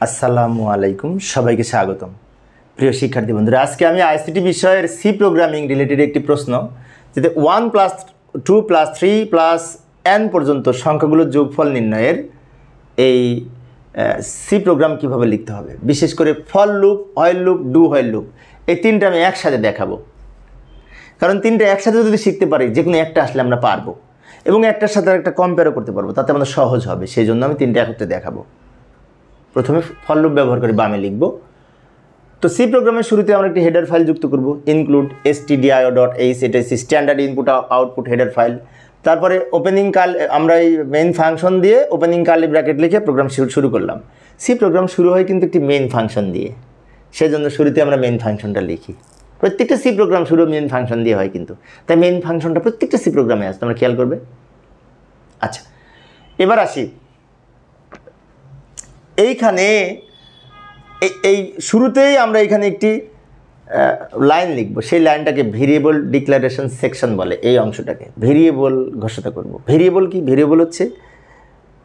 আসসালামু আলাইকুম, সবাইকে স্বাগতম। প্রিয় শিক্ষার্থী বন্ধুরা, আজকে আমি আইসিটি বিষয়ের সি প্রোগ্রামিং রিলেটেড একটি প্রশ্ন, যেতে 1 + 2 + 3 + n পর্যন্ত সংখ্যাগুলোর যোগফল নির্ণয়ের এই সি প্রোগ্রাম কিভাবে লিখতে হবে, বিশেষ করে for loop, while loop, do while loop, এই তিনটা আমি একসাথে দেখাবো। কারণ তিনটা একসাথে যদি শিখতে পারি, যে কোনো একটা আসলে আমরা পারবো এবং একটার সাথে একটা কম্পেয়ারও করতে পারবো, তাতে আমাদের সহজ হবে। সেই জন্য আমি তিনটা একত্রে দেখাবো। প্রথমে ফর লুপ ব্যবহার করে বামে লিখব। তো সি প্রোগ্রামের শুরুতে আমরা একটি হেডার ফাইল যুক্ত করব, ইনক্লুড stdio.h, এটা হচ্ছে standard input output header file. তারপরে ওপেনিং আমরা এই মেইন ফাংশন দিয়ে ওপেনিং কার্লি ব্র্যাকেট লিখে প্রোগ্রাম শুরু করলাম। সি প্রোগ্রাম শুরু হয় কিন্তু একটি মেইন ফাংশন দিয়ে, সেজন্য শুরুতে আমরা মেইন ফাংশনটা লিখি। প্রত্যেকটা সি প্রোগ্রাম শুরু মেইন ফাংশন দিয়ে হয় কিন্তু, তাই মেইন ফাংশনটা প্রত্যেকটা সি প্রোগ্রামে আসে, তোমরা খেয়াল করবে। আচ্ছা, এবার আসি এইখানে। এই শুরুতেই আমরা এখানে একটি লাইন লিখব, সেই লাইনটাকে ভেরিয়েবল ডিক্লারেশন সেকশন বলে। এই অংশটাকে ভেরিয়েবল ঘোষণা করব। ভেরিয়েবল কি? ভেরিয়েবল হচ্ছে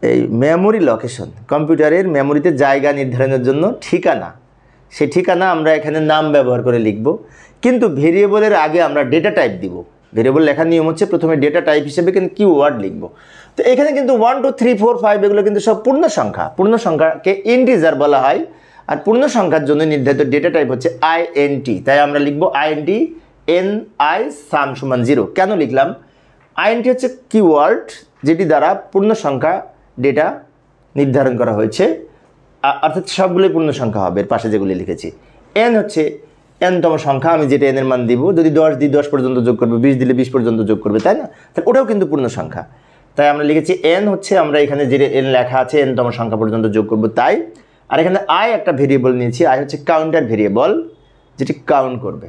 এই মেমোরি লোকেশন, কম্পিউটারের মেমোরিতে জায়গা নির্ধারণের জন্য ঠিকানা। সেই ঠিকানা আমরা এখানে নাম ব্যবহার করে লিখব, কিন্তু ভেরিয়েবলের আগে আমরা ডেটা টাইপ দিব। ভেরিয়েবল লেখার নিয়ম হচ্ছে প্রথমে ডেটা টাইপ হিসেবে কিন্তু কিওয়ার্ড লিখব। তো এখানে কিন্তু 1 2 3 4 5 এগুলো কিন্তু সব পূর্ণ সংখ্যা। পূর্ণ সংখ্যাকে ইন্টিজার বলা হয়, আর পূর্ণ সংখ্যার জন্য নির্ধারিত ডেটা টাইপ হচ্ছে INT। তাই আমরা লিখব INT NI সাম সমান 0। কেন লিখলাম? INT হচ্ছে কিওয়ার্ড, যেটি দ্বারা পূর্ণ সংখ্যা ডেটা নির্ধারণ করা হয়েছে, অর্থাৎ সবগুলোই পূর্ণ সংখ্যা হবে। এর পাশে যেগুলি লিখেছি, n হচ্ছে nতম সংখ্যা, আমি যেটা n এর মান দিব। যদি 10 দিই 10 পর্যন্ত যোগ করবে, 20 দিলে 20 পর্যন্ত যোগ করবে, তাই না? তাহলে ওটাও কিন্তু পূর্ণ সংখ্যা। তাই আমরা লিখেছি n হচ্ছে, আমরা এখানে যে n লেখা আছে nতম সংখ্যা পর্যন্ত যোগ করব, তাই। আর এখানে i একটা ভেরিয়েবল নিয়েছি, i হচ্ছে কাউন্টার ভেরিয়েবল, যেটি কাউন্ট করবে।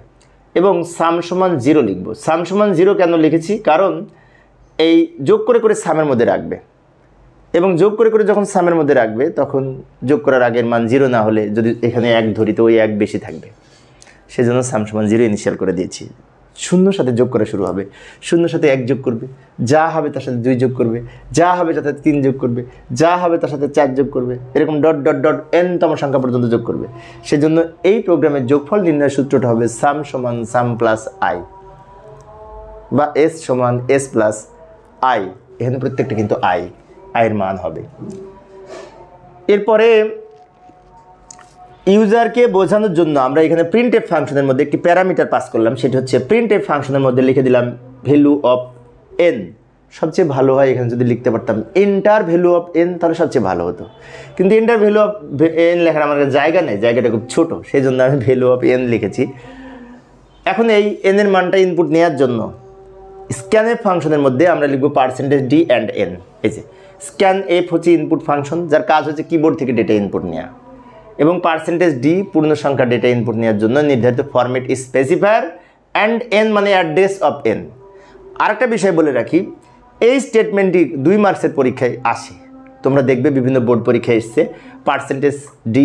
এবং সাম সমান 0 লিখব। সাম সমান 0 কেন লিখেছি? কারণ এই যোগ করে করে সামের মধ্যে রাখবে, এবং যোগ করে করে যখন সামের মধ্যে রাখবে, তখন যোগ করার আগের মান 0 না হলে, যদি এখানে 1 ধরি, তো ওই 1 বেশি থাকবে। সেজন্য সাম সমান 0 ইনিশিয়াল করে দিয়েছি। শূন্যর সাথে যোগ করা শুরু হবে, শূন্যর সাথে 1 যোগ করবে, যা হবে তার সাথে 2 যোগ করবে, যা হবে তার সাথে 3 যোগ করবে, যা হবে তার সাথে 4 যোগ করবে, এরকম ডট ডট ডট nতম সংখ্যা পর্যন্ত যোগ করবে। সেজন্য এই প্রোগ্রামের যোগফল নির্ণয়ের সূত্রটা হবে সাম সমান সাম প্লাস i, বা s সমান s প্লাস i। এখানে প্রত্যেকটা কিন্তু i এর মান হবে। এরপরে ইউজারকে বোঝানোর জন্য আমরা এখানে প্রিন্টএফ ফাংশনের মধ্যে একটি প্যারামিটার পাস করলাম, সেটা হচ্ছে প্রিন্টএফ ফাংশনের মধ্যে লিখে দিলাম ভ্যালু অফ n। সবচেয়ে ভালো হয় এখানে যদি লিখতে পারতাম এন্টার ভ্যালু অফ n, তাহলে সবচেয়ে ভালো হতো। কিন্তু এন্টার ভ্যালু অফ n লেখার আমার কাছে জায়গা নেই, জায়গাটা খুব ছোট, সেই জন্য আমি ভ্যালু অফ n লিখেছি। এখন এই n এর মানটা ইনপুট নেওয়ার জন্য স্ক্যানএফ ফাংশনের মধ্যে আমরা লিখব %d and n। এই যে স্ক্যানএফ হচ্ছে ইনপুট ফাংশন, যার কাজ হচ্ছে কিবোর্ড থেকে ডেটা ইনপুট নেওয়া, এবং %d পূর্ণ সংখ্যা ডেটা ইনপুট নেওয়ার জন্য নির্ধারিত ফরম্যাট স্পেসিফায়ার, অ্যান্ড n মানে অ্যাড্রেস অফ n। আরেকটা বিষয় বলে রাখি, এই স্টেটমেন্টটি 2 মার্কসের পরীক্ষায় আসে, তোমরা দেখবে বিভিন্ন বোর্ড পরীক্ষায় এসছে। %d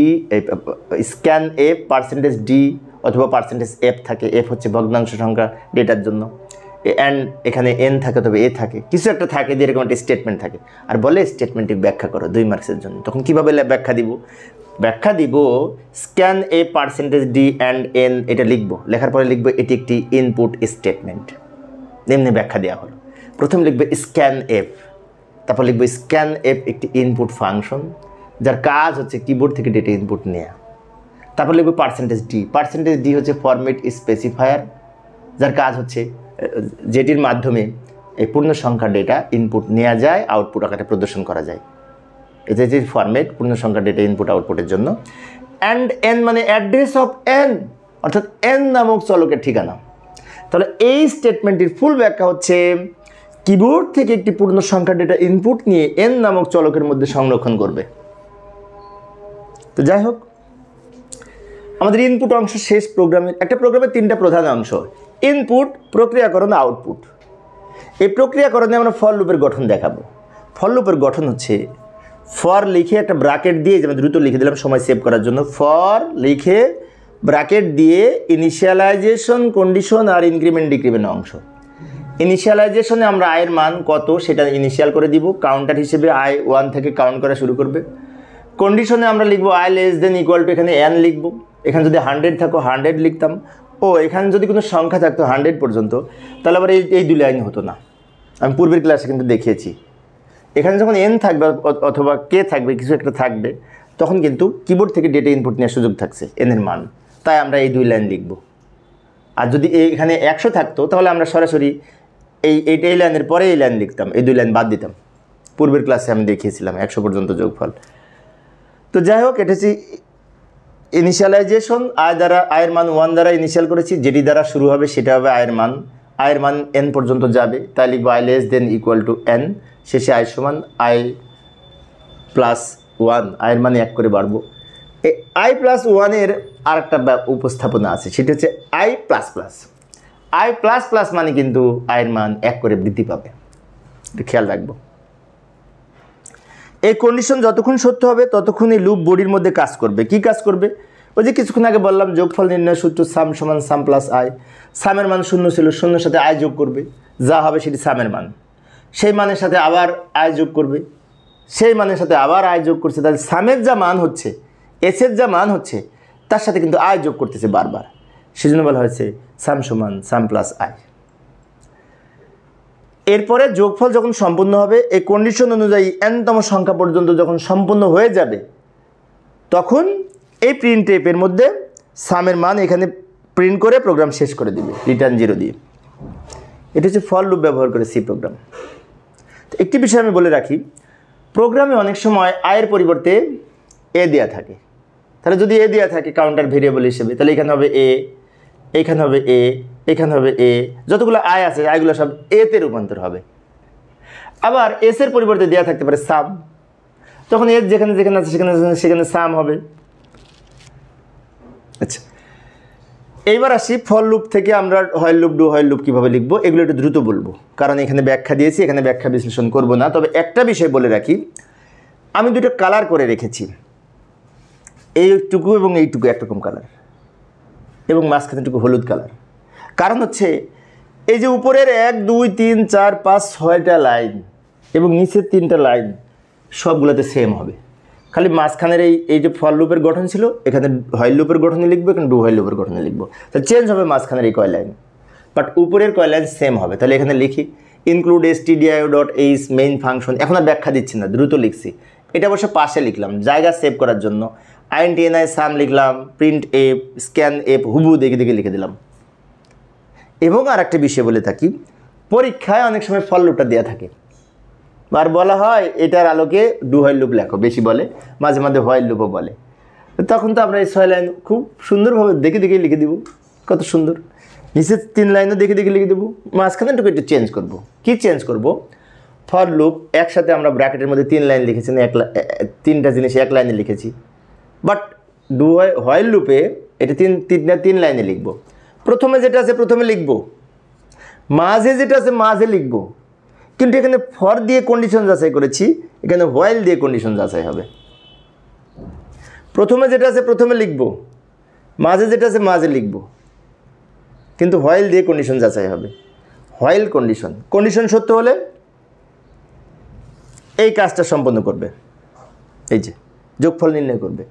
স্ক্যানএফ %d অথবা %f থাকে, f হচ্ছে ভগ্নাংশ সংখ্যা ডেটার জন্য, অ্যান্ড এখানে n থাকে, তবে a থাকে, কিছু একটা থাকে, যে এরকম একটা স্টেটমেন্ট থাকে, আর বলে স্টেটমেন্টটি ব্যাখ্যা করো 2 মার্কসের জন্য। তখন কীভাবে ব্যাখ্যা দিব scan A %d and n, এটা লিখব। লেখার পরে লিখব এটি একটি ইনপুট স্টেটমেন্ট। এমনি ব্যাখ্যা দেওয়া হলো। প্রথম লিখবে স্ক্যান এফ, তারপর লিখব স্ক্যান এফ একটি ইনপুট ফাংশন, যার কাজ হচ্ছে কিবোর্ড থেকে ডেটা ইনপুট নেওয়া। তারপর লিখব %d হচ্ছে ফরম্যাট স্পেসিফায়ার, যার কাজ হচ্ছে যেটির মাধ্যমে এই পূর্ণ সংখ্যা ডেটা ইনপুট নেওয়া যায়, আউটপুট আকারে প্রদর্শন করা যায়। এটা যে ফরম্যাট পূর্ণ সংখ্যা ডেটা ইনপুট আউটপুটের জন্য। অ্যান্ড n মানে অ্যাড্রেস অফ n, অর্থাৎ n নামক চলকের ঠিকানা। তাহলে এই স্টেটমেন্টটির ফুল ব্যাখ্যা হচ্ছে কিবোর্ড থেকে একটি পূর্ণ সংখ্যা ডেটা ইনপুট নিয়ে n নামক চলকের মধ্যে সংরক্ষণ করবে। তো যাই হোক, আমাদের ইনপুট অংশ শেষ। একটা প্রোগ্রামের 3টা প্রধান অংশ: ইনপুট, প্রক্রিয়াকরণ, আউটপুট। এই প্রক্রিয়াকরণে আমরা ফর লুপের গঠন দেখাবো। ফর লুপের গঠন হচ্ছে ফর লিখে একটা ব্র্যাকেট দিয়ে, যেমন দ্রুত লিখে দিলাম সময় সেভ করার জন্য, ফর লিখে ব্র্যাকেট দিয়ে ইনিশিয়ালাইজেশন কন্ডিশন আর ইনক্রিমেন্ট ডিক্রিমেন্ট অংশ। ইনিশিয়ালাইজেশনে আমরা i এর মান কত সেটা ইনিশিয়াল করে দিব, কাউন্টার হিসেবে i 1 থেকে কাউন্ট করা শুরু করবে। কন্ডিশনে আমরা লিখবো I less than equal to, এখানে এন লিখবো, এখানে যদি 100 থাকো 100 লিখতাম, ও এখানে যদি কোনো সংখ্যা থাকতো 100 পর্যন্ত, তাহলে আবার এই দুই লাইন হতো না। আমি পূর্বের ক্লাসে কিন্তু দেখিয়েছি, এখানে যখন এন থাকবে অথবা কে থাকবে, কিছু একটা থাকবে, তখন কিন্তু কিবোর্ড থেকে ডেটা ইনপুট নেওয়ার সুযোগ থাকছে এনের মান, তাই আমরা এই দুই লাইন লিখব। আর যদি এখানে 100 থাকতো তাহলে আমরা সরাসরি এই লাইনের পরে এই লাইন লিখতাম, এই দুই লাইন বাদ দিতাম। পূর্বের ক্লাসে আমি দেখিয়েছিলাম 100 পর্যন্ত যোগফল। তো যাই হোক, এটা হচ্ছে ইনিশিয়ালাইজেশন। আয়ের মান 1 দ্বারা ইনিশিয়াল করেছি, যেটি দ্বারা শুরু হবে সেটা হবে আয়ের মান n পর্যন্ত যাবে, তাই লিখবো I less than equal to n, শেষে আই সমান আই প্লাস 1, আয়ের মান 1 করে বাড়বো। এই আই প্লাস 1-এর আর একটা উপস্থাপনা আছে, সেটা হচ্ছে I plus plus. I plus plus মানে কিন্তু আয়ের মান 1 করে বৃদ্ধি পাবে, এটা খেয়াল রাখবো। এই কন্ডিশন যতক্ষণ সত্য হবে ততক্ষণ এই লুপ বডির মধ্যে কাজ করবে। কি কাজ করবে? ওই যে কিছুক্ষণ আগে বললাম যোগফল নির্ণয় সূত্র সাম সমান সাম প্লাস আই। সামের মান 0 ছিল, 0-এর সাথে আই যোগ করবে, যা হবে সেটি সামের মান, সেই মানের সাথে আবার আই যোগ করবে, সেই মানের সাথে আবার আই যোগ করছে, তাহলে সামের যা মান হচ্ছে, এসের যা মান হচ্ছে, তার সাথে কিন্তু আই যোগ করতেছে বারবার, সেজন্য বলা হয়েছে সাম সমান সাম প্লাস আই। এরপরে যোগফল যখন সম্পূর্ণ হবে, এই কন্ডিশন অনুযায়ী n-তম সংখ্যা পর্যন্ত যখন সম্পূর্ণ হয়ে যাবে, তখন এই প্রিন্ট এর মধ্যে সামের মান এখানে প্রিন্ট করে প্রোগ্রাম শেষ করে দিবে রিটার্ন 0 দিয়ে। এটা হচ্ছে ফর লুপ ব্যবহার করে সি প্রোগ্রাম। তো একটি বিষয় আমি বলে রাখি, প্রোগ্রামে অনেক সময় আয়ের পরিবর্তে এ দেওয়া থাকে। তাহলে যদি এ দেওয়া থাকে কাউন্টার ভেরিয়েবল হিসেবে, তাহলে এখানে হবে এ, এখানে হবে এ, এখানে হবে এ, যতগুলো আয় আছে আয়গুলো সব এতে রূপান্তর হবে। আবার এস এর পরিবর্তে দেওয়া থাকতে পারে সাম, তখন এর যেখানে যেখানে আছে সেখানে সাম হবে। আচ্ছা, এইবার আসি ফর লুপ থেকে আমরা while loop, do while loop কীভাবে লিখবো, এগুলো একটু দ্রুত বলবো, কারণ এখানে ব্যাখ্যা দিয়েছি, এখানে ব্যাখ্যা বিশ্লেষণ করব না। তবে একটা বিষয় বলে রাখি, আমি দুটো কালার করে রেখেছি, এইটুকু এবং এইটুকু একরকম কালার, এবং মাঝখানেটুকু হলুদ কালার। কারণ হচ্ছে এই যে উপরের 1 2 3 4 5 6টা লাইন এবং নিচের 3টা লাইন সবগুলোতে সেম হবে, খালি মাঝখানের এই যে ফর লুপের গঠন ছিল, এখানে হোয়াইল লুপের গঠনে লিখবো, এখানে ডু হোয়াইল লুপের গঠনে লিখবো, তাহলে চেঞ্জ হবে মাঝখানের এই কয় লাইন, বাট উপরের কয় লাইন সেম হবে। তাহলে এখানে লিখি ইনক্লুড stdio.h মেইন ফাংশন। এখন আর ব্যাখ্যা দিচ্ছি না, দ্রুত লিখছি। এটা অবশ্য পাশে লিখলাম জায়গা সেভ করার জন্য, INTNI সাম লিখলাম, প্রিন্ট এফ, স্ক্যান এফ হুবু দেখে দেখে লিখে দিলাম। এবং আর একটা বিষয় বলে থাকি, পরীক্ষায় অনেক সময় ফর লুপটা দেওয়া থাকে, আর বলা হয় এটার আলোকে ডু হোয়াইল লুপ লেখো, বেশি বলে, মাঝে মাঝে হোয়াইল লুপও বলে। তখন তো আমরা এই 6 লাইন খুব সুন্দরভাবে দেখে দেখে লিখে দিব, কত সুন্দর। নিচের 3 লাইনও দেখে দেখে লিখে দেবো, মাঝখানেটুকু একটু চেঞ্জ করব। কি চেঞ্জ করব? ফর লুপ একসাথে আমরা ব্র্যাকেটের মধ্যে 3 লাইন লিখেছি না, 3টা জিনিস 1 লাইনে লিখেছি, বাট ডু হোয়াইল লুপে এটা 3 লাইনে লিখব। প্রথমে যেটা আছে প্রথমে লিখব, মাঝে যেটা আছে মাঝে লিখব, কিন্তু এখানে ফর দিয়ে কন্ডিশন যাচাই করেছি, এখানে হোয়াইল দিয়ে কন্ডিশন যাচাই হবে। প্রথমে যেটা আছে প্রথমে লিখব, মাঝে যেটা আছে মাঝে লিখব, কিন্তু হোয়াইল দিয়ে কন্ডিশন যাচাই হবে। হোয়াইল কন্ডিশন সত্য হলে এই কাজটা সম্পন্ন করবে, এই যে যোগফল নির্ণয় করবে।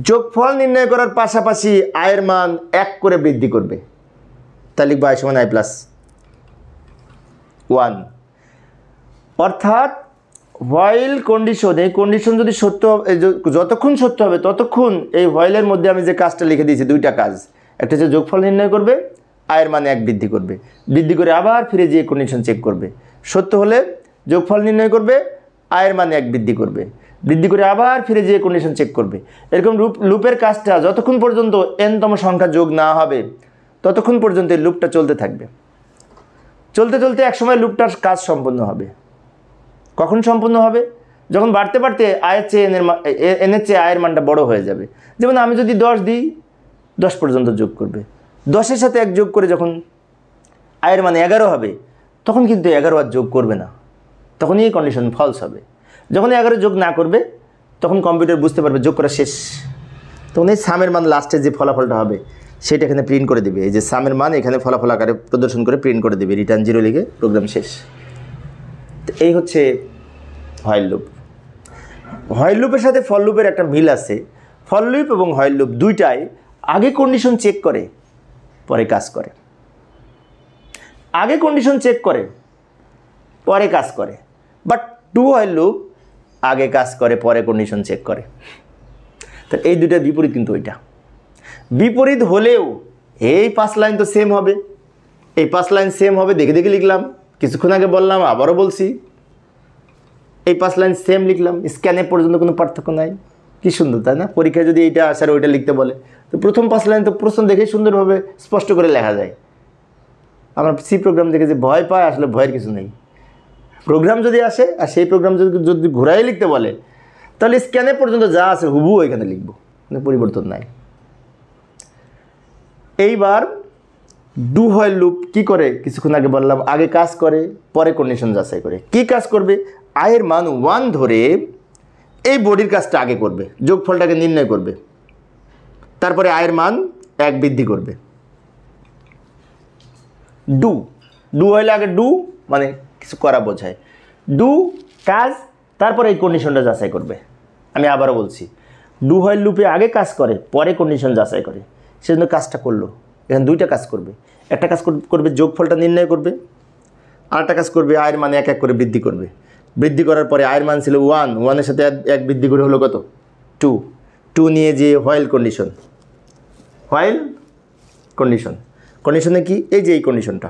যোগফল নির্ণয় করার পাশাপাশি আয়ের মান 1 করে বৃদ্ধি করবে, তাই লিখবো আই সমান আই প্লাস 1। অর্থাৎ হোয়াইল কন্ডিশন, এই কন্ডিশন যদি সত্য, যতক্ষণ সত্য হবে ততক্ষণ এই হোয়াইলের মধ্যে আমি যে কাজটা লিখে দিয়েছি, 2টা কাজ, একটা হচ্ছে যোগফল নির্ণয় করবে, আয়ের মান 1 বৃদ্ধি করবে, বৃদ্ধি করে আবার ফিরে যেয়ে কন্ডিশন চেক করবে। সত্য হলে যোগফল নির্ণয় করবে, আয়ের মান 1 বৃদ্ধি করবে, বৃদ্ধি করে আবার ফিরে যেয়ে কন্ডিশন চেক করবে। এরকম লুপের কাজটা যতক্ষণ পর্যন্ত n-তম সংখ্যা যোগ না হবে ততক্ষণ পর্যন্ত এই লুপটা চলতে থাকবে। চলতে চলতে একসময় লুপটার কাজ সম্পন্ন হবে। কখন সম্পূর্ণ হবে? যখন বাড়তে বাড়তে আয়ের চেয়ে এনের চেয়ে আয়ের মানটা বড় হয়ে যাবে। যেমন আমি যদি 10 দিই, 10 পর্যন্ত যোগ করবে, 10-এর সাথে 1 যোগ করে যখন আয়ের মান 11 হবে, তখন কিন্তু 11 আর যোগ করবে না, তখনই এই কন্ডিশন ফলস হবে। যখন 11 যোগ না করবে তখন কম্পিউটার বুঝতে পারবে যোগ করা শেষ, তখন এই সামের মান লাস্টে যে ফলাফলটা হবে সেটা এখানে প্রিন্ট করে দেবে। এই যে সামের মান এখানে ফলাফল আকারে প্রদর্শন করে প্রিন্ট করে দেবে, রিটার্ন 0 লিখে প্রোগ্রাম শেষ। তো এই হচ্ছে হোয়াইল লুপ। হোয়াইল লুপের সাথে ফর লুপের একটা মিল আছে। ফর লুপ এবং হোয়াইল লুপ দুইটাই আগে কন্ডিশন চেক করে পরে কাজ করে, আগে কন্ডিশন চেক করে পরে কাজ করে। বাট ডু হোয়াইল লুপ আগে কাজ করে পরে কন্ডিশন চেক করে। তো এই দুইটা বিপরীত, কিন্তু ওইটা বিপরীত হলেও এই 5 লাইন তো সেম হবে, এই 5 লাইন সেম হবে, দেখে দেখে লিখলাম, কিছুক্ষণ আগে বললাম আবারও বলছি, এই 5 লাইন সেম লিখলাম, স্ক্যানে পর্যন্ত কোনো পার্থক্য নাই। কি সুন্দর, তাই না? পরীক্ষায় যদি এইটা আসে আর ওইটা লিখতে বলে তো প্রথম 5 লাইন তো প্রশ্ন দেখেই সুন্দরভাবে স্পষ্ট করে লেখা যায়। আমরা সি প্রোগ্রাম দেখে যে ভয় পায়, আসলে ভয়ের কিছু নেই। প্রোগ্রাম যদি আসে আর সেই প্রোগ্রাম যদি ঘুরাই লিখতে বলে তাহলে স্ক্যানে পর্যন্ত যা আছে হুবহু এখানে লিখবো, কোনো পরিবর্তন নাই। এইবার ডু হোয়াইল লুপ কি করে? কিছুক্ষণ আগে বললাম, আগে কাজ করে পরে কন্ডিশন যাচাই করে। কি কাজ করবে? আয়ের মান 1 ধরে এই বডির কাজটা আগে করবে, যোগফলটাকে নির্ণয় করবে, তারপরে আয়ের মান 1 বৃদ্ধি করবে। ডু ডু হইলে আগে ডু মানে কিছু করা বোঝায়, ডু কাজ, তারপরে এই কন্ডিশনটা যাচাই করবে। আমি আবারও বলছি, ডু হোয়াইল লুপে আগে কাজ করে পরে কন্ডিশন যাচাই করে। সেজন্য কাজটা করলো, এখানে দুইটা কাজ করবে। একটা কাজ করবে যোগফলটা নির্ণয় করবে, আরেকটা কাজ করবে আয়ের মান 1 1 করে বৃদ্ধি করবে। বৃদ্ধি করার পরে আয়ের মান ছিল 1, 1-এর সাথে 1 বৃদ্ধি করে হলো কত? 2, 2 নিয়ে যে হোয়াইল কন্ডিশন, হোয়াইল কন্ডিশন, কন্ডিশনে কি? এই যে এই কন্ডিশনটা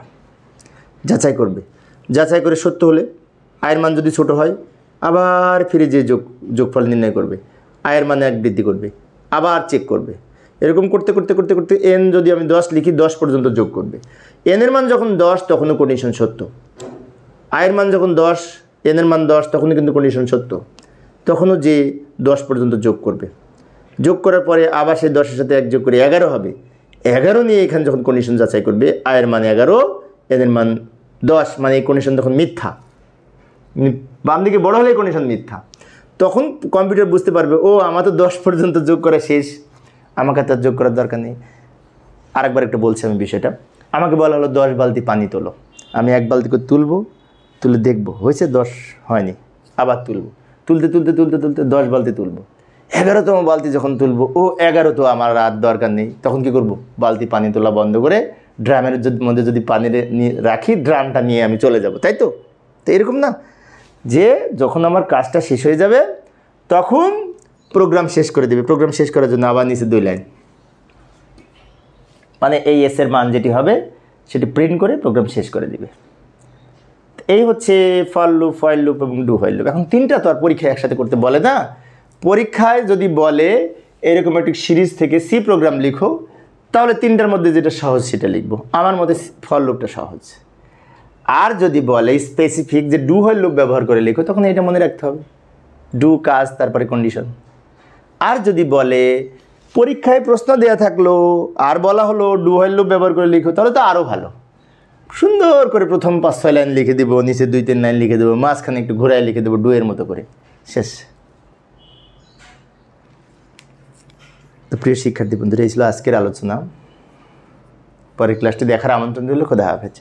যাচাই করবে। যাচাই করে সত্য হলে আয়ের মান যদি ছোট হয় আবার ফিরে যে যোগফল নির্ণয় করবে, আয়ের মান 1 বৃদ্ধি করবে, আবার চেক করবে। এরকম করতে করতে করতে করতে এন যদি আমি 10 লিখি 10 পর্যন্ত যোগ করবে। এনের মান যখন 10 তখনও কন্ডিশন সত্য, আয়ের মান যখন 10, এনের মান 10 তখনও কিন্তু কন্ডিশন সত্য। তখনও যে 10 পর্যন্ত যোগ করবে, যোগ করার পরে আবার সেই 10-এর সাথে 1 যোগ করে 11 হবে। 11 নিয়ে এখানে যখন কন্ডিশন যাচাই করবে, আয়ের মান 11, এনের মান 10, মানে এই কন্ডিশন তখন মিথ্যা। বাম দিকে বড় হলে কন্ডিশন মিথ্যা। তখন কম্পিউটার বুঝতে পারবে, ও আমার তো 10 পর্যন্ত যোগ করা শেষ, আমাকে তার যোগ করার দরকার নেই। আরেকবার একটু বলছি আমি বিষয়টা। আমাকে বলা হলো 10 বালতি পানি তোলো, আমি 1 বালতি করে তুলবো, তুলে দেখবো হয়েছে 10, হয়নি, আবার তুলবো, তুলতে তুলতে তুলতে তুলতে 10 বালতি তুলবো। 11তম বালতি যখন তুলবো, ও 11 তো আমার আর দরকার নেই, তখন কি করব? বালতি পানি তোলা বন্ধ করে ড্রামের মধ্যে যদি পানি রাখি, ড্রামটা নিয়ে আমি চলে যাব, তাই তো? তো এরকম না যে যখন আমার কাজটা শেষ হয়ে যাবে তখন প্রোগ্রাম শেষ করে দেবে। প্রোগ্রাম শেষ করার জন্য আবার নিচে 2 লাইন, মানে এই এসের মান যেটি হবে সেটি প্রিন্ট করে প্রোগ্রাম শেষ করে দিবে। এই হচ্ছে ফর লুপ, হোয়াইল লুপ এবং ডু হোয়াইল লুপ। এখন তিনটা তো আর পরীক্ষায় একসাথে করতে বলে না। পরীক্ষায় যদি বলে এরকম একটি সিরিজ থেকে সি প্রোগ্রাম লিখো, তাহলে তিনটার মধ্যে যেটা সহজ সেটা লিখবো। আমার মতে ফর লুপটা সহজ। আর যদি বলে স্পেসিফিক যে ডু হোয়াইল লুপ ব্যবহার করে লিখো, তখন এটা মনে রাখতে হবে, ডু কাজ তারপরে কন্ডিশন। আর যদি বলে পরীক্ষায় প্রশ্ন দেওয়া থাকলো আর বলা হলো ডু হোয়াইল লুপ ব্যবহার করে লিখো, তাহলে তো আরও ভালো। সুন্দর করে প্রথম 5-6 লাইন লিখে দেবো, নিচে 2-3 লাইন লিখে দেবো, মাঝখানে একটু ঘোরায় লিখে দেবো, ডু এর মতো করে, শেষ। তো প্রিয় শিক্ষার্থী বন্ধুরা, এই ছিল আজকের আলোচনা। পরের ক্লাসটি দেখার আমন্ত্রণ রইল। খোদা হাফেজ।